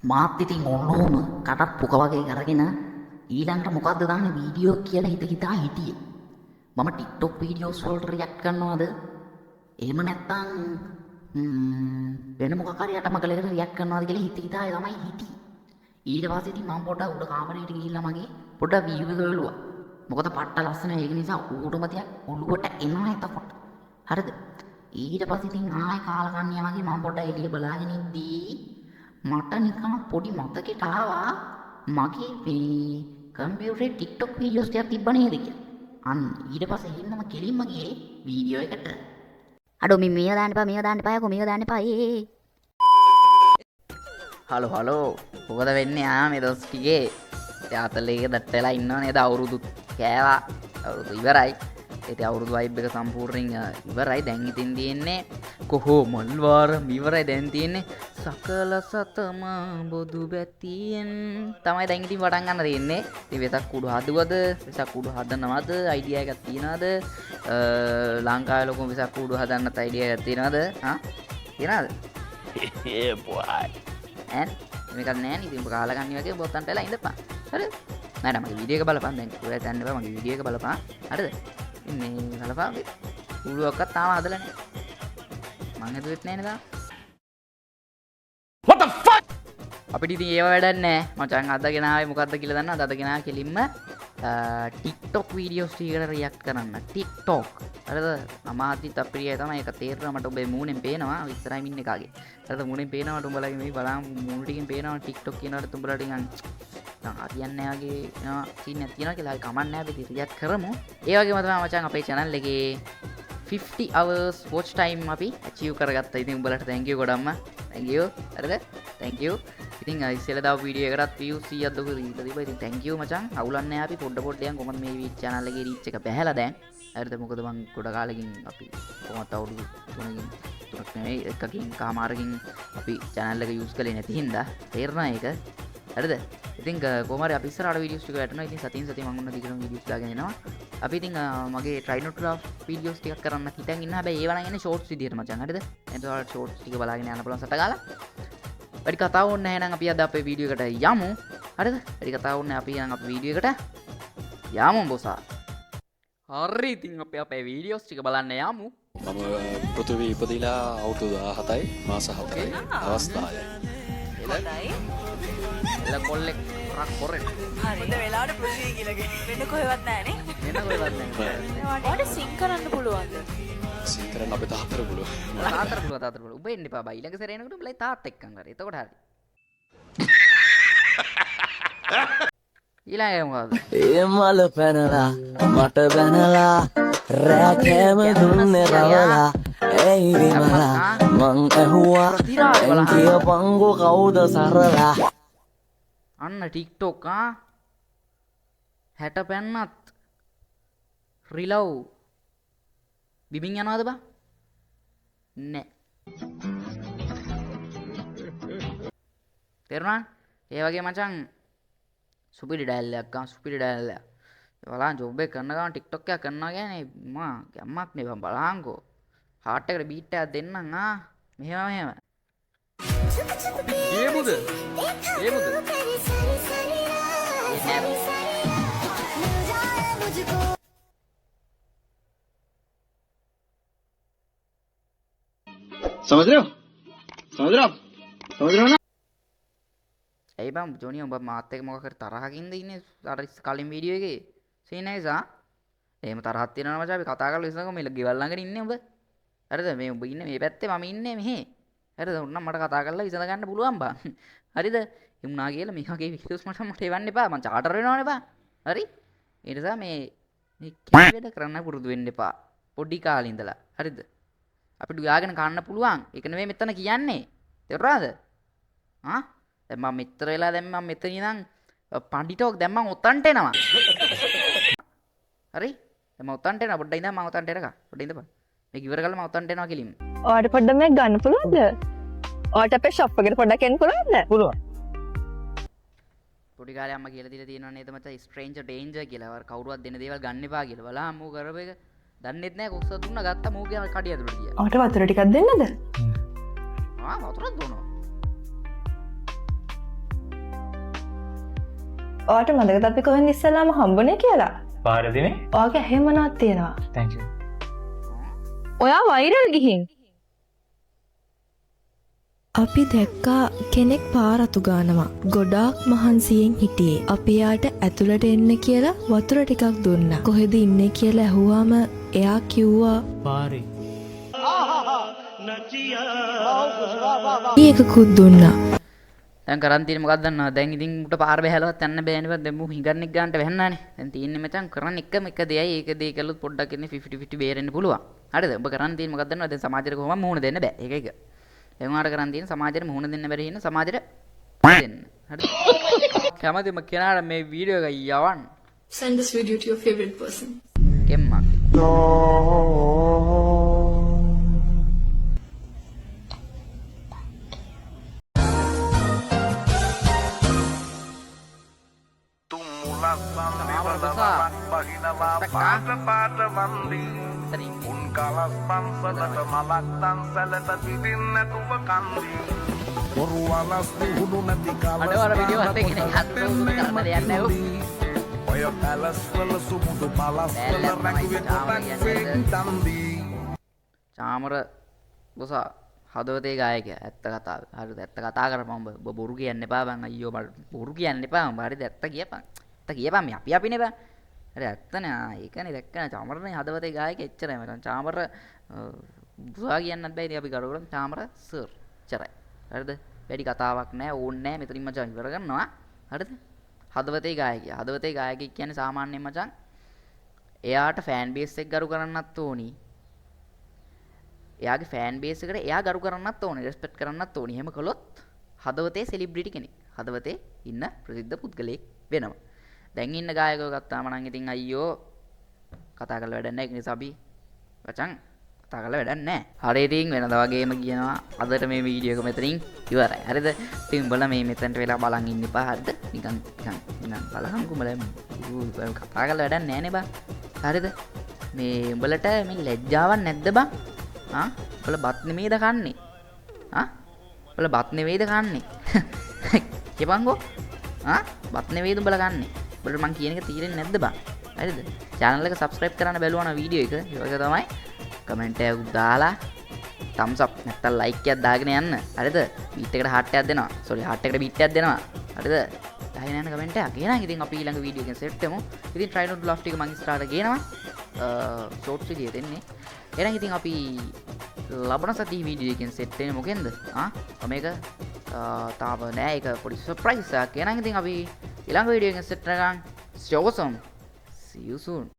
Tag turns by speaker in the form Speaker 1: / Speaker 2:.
Speaker 1: මාත් ඉතින් ඔන්නෝම කටත් පුක වගේ කරගෙන ඊළඟට මොකද්ද දාන්නේ වීඩියෝ කියලා හිතා හිටියේ. මම TikTok වීඩියෝස් වලට රියැක්ට් කරනවද? එහෙම නැත්නම් වෙන මොකක් හරි යටමගලකට රියැක්ට් කරනවද කියලා හිතා තමයි හිටියේ. ඊට පස්සේ ඉතින් මම පොඩ්ඩක් උඩ කාමරේට ගිහිල්ලා මගේ පොඩ්ඩක් view එක බලුවා. මොකද පට්ට ලස්සන ඒක නිසා ඌටම තියක් ඔළුවට එනවා එතකොට. හරිද? ඊට පස්සේ ඉතින් ආයෙ කාලකන්ණියා වගේ මම පොඩ්ඩක් එළිය බලාගෙන ඉද්දී මට නිකන් පොඩි මතකෙට ආවා මගේ මේ කම්පියුටරේ TikTok වීඩියෝස් ටිකක් තිබ්බ නේද කියලා. අන්න ඊට පස්සේ එන්නම කෙලින්ම ගියේ වීඩියෝ එකට.
Speaker 2: අඩෝ මේව දාන්න එපා යකෝ මේව දාන්න එපා
Speaker 1: හලෝ මොකද වෙන්නේ මේ දොස් ටිකේ යාතලේක දට්ට වෙලා ඉන්නව නේද අවුරුදු කෑවා අවුරුදු ඉවරයි ඒත් අවුරුදු වයිබ් එක සම්පූර්ණයෙන් ඉවරයි දැන් ඉතින් තියෙන්නේ කොහො මල් වාරම් ඉවරයි දැන් තියෙන්නේ සකල සතම බොදු බැතියෙන් තමයි දැන් ඉතින් පටන් ගන්න තියෙන්නේ ඉතින් වෙසක් කුඩු හදුවද වෙසක් කුඩු හදනවද අයිඩියා එකක් තියනවද ලංකාවේ ලොකුම වෙසක් කුඩු හදන්නත් අයිඩියා එකක් තියනවද තියනවද
Speaker 3: Yeah, boy.
Speaker 1: ඈ මේක නෑ නේ ඉතින් කාලකන්ණි වගේ බොත්තන්ට වෙලා ඉඳපන් හරිද නෑ මගේ වීඩියෝ එක බලපන් දැන් ඔයා දැන් එපා මගේ වීඩියෝ එක බලපන් හරිද ඉතින් මේ බලපන් ඌලුවක්වත් තාම හදලා නෑ මං හදුවෙත් නෑනේ තාම
Speaker 3: What the fuck?
Speaker 1: අපිට ඉතින් ඒව වැඩක් නෑ මචං අදගෙන ආවේ මොකද්ද කියලා දන්නවද අදගෙන ආවේ කෙලින්ම TikTok වීඩියෝස් ටිකට රියැක්ට් කරන්න TikTok හරිද අමාත්‍යිත් අප්‍රියයි තමයි ඒක තේරෙනවා මට ඔබේ මූණෙන් පේනවා ඉස්සරහින් ඉන්න එකාගේ හරිද මූණෙන් පේනවා මට උඹලගේ මේ බලන්න මූණ ටිකෙන් පේනවා TikTok කියනකොට උඹලට නිකන් හරියන්නේ නැහැ වගේ එනවා සීන් එකක් තියෙනවා කියලා හරි කමක් නැහැ අපි රියැක්ට් කරමු ඒ වගේම තමයි මචං අපේ channel එකේ 50 hours watch time අපි achieve කරගත්තා. ඉතින් උඹලට thank you ගොඩක්ම. thank you. හරිද? thank you. ඉතින් ඉස්සෙල්ලා දාපු වීඩියෝ එකටත් views 100ක් දුක දීලා තිබ්බා. ඉතින් thank you මචං. අවුලන්නේ නැහැ අපි පොඩ යන් කොහොමද මේ channel එකේ reach එක බැහැලා දැන්. හරිද? මොකද මං ගොඩ කාලෙකින් අපි කොහොමද අවුරුදු 3ක් නෙවෙයි එකකින් කමාරකින් අපි channel එක use කරේ නැති හින්දා තේරෙනවා ඒක. හරිද? ඉතින් කොහොම හරි අපි ඉස්සරහට වීඩියෝස් ටික වැටෙනවා. ඉතින් සතියෙන් සතිය මම ඔන්න දිගටම වීඩියෝස් දාගෙන එනවා. අපි ඉතින් මගේ try not to laugh videos ටිකක් කරන්න හිතන් ඉන්න. හැබැයි ඒවා නම් එන්නේ shorts විදියට මචං. හරිද? එතකොට shorts ටික බලාගෙන යන්න පුළුවන් සට ගාලා. වැඩි කතාව ඕනේ නැහැ නම් අපි අද අපේ වීඩියෝ එකට යමු. හරිද? වැඩි කතාව ඕනේ අපි නම් අපේ වීඩියෝ එකට යමු බොසා. හරි ඉතින් අපි අපේ වීඩියෝස් ටික බලන්න යමු.
Speaker 4: මම පෘථිවි ඉපදිලා අවුරුදු 17යි මාස 7යි අවස්ථාවේ.
Speaker 1: එල කොල්ලෙක් රක් කොරෙන්.
Speaker 5: හරි. හොඳ වෙලාවට පෘථිවි කියලා වෙන්න කොහෙවත් නැහැ නේ.
Speaker 1: වෙන කොහෙවත් නැහැ.
Speaker 5: ඔයාලට සිං කරන්න පුළුවන්ද?
Speaker 4: සිං කරන්න අපේ තාත්තට පුළුවන්.
Speaker 1: තාත්තට පුළුවන්. උඹ එන්න එපා බයි. ඊළඟ සැරේ එනකොට උඹලයි තාත්ත එක්කන් කරේ. එතකොට හරි. ඊළඟ මොකද?
Speaker 6: ඒ මල පැනලා මට බැනලා රැකෑම දුන්නේ රවලා ඇයි විමලා මං ඇහුවා එන් කියපංගෝ කවුද සරලා
Speaker 1: අන්න TikTok 60 පැන්නත් රිලව් බිමින් යනවද බා නෑ තේරුණා ඒ වගේ මචං සුපිරි ඩයල් එකක් ගන්න සුපිරි ඩයල් එක බලන්න ජොබ් එක කරන ගමන් TikTok එකක් කරනවා කියන්නේ මා ගැම්මක් නේ බං බලහන්කෝ හાર્ට් එකට බීට් එකක් දෙන්නම් මෙහෙම ඒමුද
Speaker 7: समझ रहे हो ना
Speaker 1: ඇයි බං ජොනි උඹ මාත් එක්ක මොකක් හරි තරහකින්ද ඉන්නේ අර කලින් වීඩියෝ එකේ සීන් එක නිසා එහෙම තරහක් තියෙනවා මචං අපි කතා කරලා ඉස්සරහ මේ ගෙවල් ළඟට ඉන්නේ උඹ හරිද මේ උඹ ඉන්නේ මේ පැත්තේ මම ඉන්නේ මෙහෙ හරිද උන්නම් මට කතා කරලා විසඳ ගන්න පුළුවන් බං හරිද එමුනා කියලා මේ වගේ වීඩියෝස් මට එවන්න එපා මං චාටර් වෙනවනේ බං හරි ඒ නිසා මේ කීයද කරන්න පුරුදු වෙන්න එපා පොඩි කාලේ ඉඳලා හරිද අපිට උයාගෙන කන්න පුළුවන් ඒක නෙමෙයි මෙතන කියන්නේ තේරුණාද දැන් මම මෙතර වෙලා දැන් මම මෙතන ඉඳන් පඬිටෝක් දැන් මම ඔතන්ට එනවා හරි දැන් මම ඔතන්ට එනවා පොඩ්ඩක් ඉඳන් මම ඔතන්ට එනකම් පොඩ්ඩක් ඉඳපන් මේක ඉවර කරලා මම ඔතන්ට එනවා කෙලින්ම
Speaker 5: ඔයාලට පොඩ්ඩක් මේක ගන්න පුළුවන්ද? ඔයාලට අපේ ෂොප් එකට පොඩ්ඩක් එන්න පුළුවන්ද?
Speaker 7: පුළුවන්
Speaker 1: පොඩි කාලේ අම්මා කියලා දීලා තියෙනවා නේද මචං ස්ට්‍රේන්ජර් ඩේන්ජර් කියලා අර කවුරුවත් දෙන දේවල් ගන්න එපා කියලා බලන්න මූ කරපු එක දන්නෙත් නැහැ කොස්ස දුන්නා ගත්තා මූ කියන කඩිය ඇතුළට ගියා
Speaker 5: ඔයාලට වතුර ටිකක් දෙන්නද?
Speaker 1: වතුරක් දුන්නා
Speaker 5: ඔයාට මතකද අපි කොහෙන්ද ඉස්සෙල්ලාම හම්බුනේ කියලා?
Speaker 8: පාරදිනේ
Speaker 5: ඔයාගේ ඇහි මොනවද තියෙනවා?
Speaker 8: thank you
Speaker 5: ඔයා වෛරල් ගිහින්.
Speaker 9: අපි දැක්කා කෙනෙක් පාරතු ගානවා. ගොඩාක් මහන්සියෙන් හිටියේ. අපි යාට ඇතුළට එන්න කියලා වතුර ටිකක් දුන්නා. කොහෙද ඉන්නේ කියලා ඇහුවාම එයා කිව්වා
Speaker 8: පාරේ
Speaker 9: ඒකකුත් දුන්නා.
Speaker 1: දැන් කරන් තියෙන්නේ මොකක්ද දන්නවද? දැන් ඉතින් උට පාර බහැලවත් යන්න බෑනේ. දැන් මු හිඟන්නෙක් ගන්නට වෙහන්නානේ. දැන් තියෙන්නේ මචං කරන්න එකම එක දෙයයි. ඒක දෙය කළොත් පොඩ්ඩක් ඉන්නේ 50-50 බේරෙන්න පුළුවන්. හරිද? ඔබ කරන් තියෙන්නේ මොකක්ද දන්නවද? දැන් සමාජයට කොහොම මුහුණ දෙන්න බෑ. ඒක එක. දැන් උනාට කරන් තියෙන්නේ සමාජයට මුහුණ දෙන්න බැරි ඉන්න සමාජයට දෙන්න. හරිද? කැමතිම කෙනාට මේ වීඩියෝ එක යවන්න.
Speaker 10: Send this video to your favorite person.
Speaker 1: කෙම්මක්. අඩවර වීඩියෝ හතේ කෙනෙක් හත්තු උතුර කරන්න දෙයක් නැහැ උ. ඔය පැලස් වල සුමුදු පලස් වල රැඟුවේ කොටක් ෆේක් තම්බි. චාමර බොස හදවතේ ගායකයා ඇත්ත කතාව. හරිද? ඇත්ත කතා කරපම් ඔබ බොරු කියන්න එපා බං අයියෝ මට බොරු කියන්න එපා. හරිද? ඇත්ත කියපන්. ඇත්ත කියපන් මේ අපිනේ බං. හරි ඇත්තනේ. ඒකනේ දැක්කනේ චාමරනේ හදවතේ ගායකයා එච්චරයි මචං. චාමර බුසා කියන්නත් බෑ. ඉතින් අපි කරු කරමු චාමර සර්. එච්චරයි. හරිද? වැඩි කතාවක් නැහැ ඕනේ නැහැ මෙතනින් මචං ඉවර කරනවා. හරිද? හදවතේ ගායකයා. හදවතේ ගායකයෙක් කියන්නේ සාමාන්‍යයෙන් මචං එයාට ෆෑන් බේස් එක ගරු කරන්නත් ඕනි. එයාගේ ෆෑන් බේස් එකට එයා ගරු කරන්නත් ඕනේ, රෙස්පෙක්ට් කරන්නත් ඕනි. එහෙම කළොත් හදවතේ සෙලිබ්‍රිටි කෙනෙක්. හදවතේ ඉන්න ප්‍රසිද්ධ පුද්ගලයෙක් වෙනවා. දැන් ඉන්න ගායකයෝ ගත්තාම නම් ඉතින් අයියෝ කතා කරලා වැඩක් නැහැ. ඒක නිසා අපි මචං කතා කරලා වැඩක් නැහැ. හරි ඉතින් වෙනදා වගේම කියනවා අදට මේ වීඩියෝ එක මෙතනින් ඉවරයි. හරිද? ඉතින් උඹලා මේ මෙතනට වෙලා බලන් ඉන්න එපා. හරිද? නිකන් බලහන් උඹලා කතා කරලා වැඩක් නැහැ නේ බං. හරිද? මේ උඹලට මේ ලැජ්ජාවක් නැද්ද බං? ආ? උඹලා බත් නෙමෙයිද කන්නේ? ආ? උඹලා බත් නෙමෙයිද කන්නේ? කියපන්කෝ. ආ? බත් නෙමෙයිද උඹලා කන්නේ? උඹලට මං කියන එක තීරෙන්නේ නැද්ද බං? හරිද? channel එක subscribe කරන්න බැලුවා නම් වීඩියෝ එක. ඒක තමයි කමෙන්ට් එකක් දාලා thumbs up නැත්නම් like එකක් දාගෙන යන්න. හරිද? beat එකට heart එකක් දෙනවා. sorry heart එකට beat එකක් දෙනවා. හරිද? දාගෙන යන්න කමෙන්ට් එකක්. එහෙනම් ඉතින් අපි ඊළඟ වීඩියෝ එකෙන් සෙට් වෙමු. ඉතින් try not to laugh ටික මං ඉස්සරහට ගේනවා. shorts විදිය දෙන්නේ. එහෙනම් ඉතින් අපි ලබන සතියේ වීඩියෝ එකෙන් සෙට් වෙන්නේ මොකෙන්ද? මේක තාම නෑ. ඒක පොඩි surprise එකක්. එහෙනම් ඉතින් අපි ඊළඟ වීඩියෝ එකෙන් සෙට් වෙනකන් stay awesome. See you soon.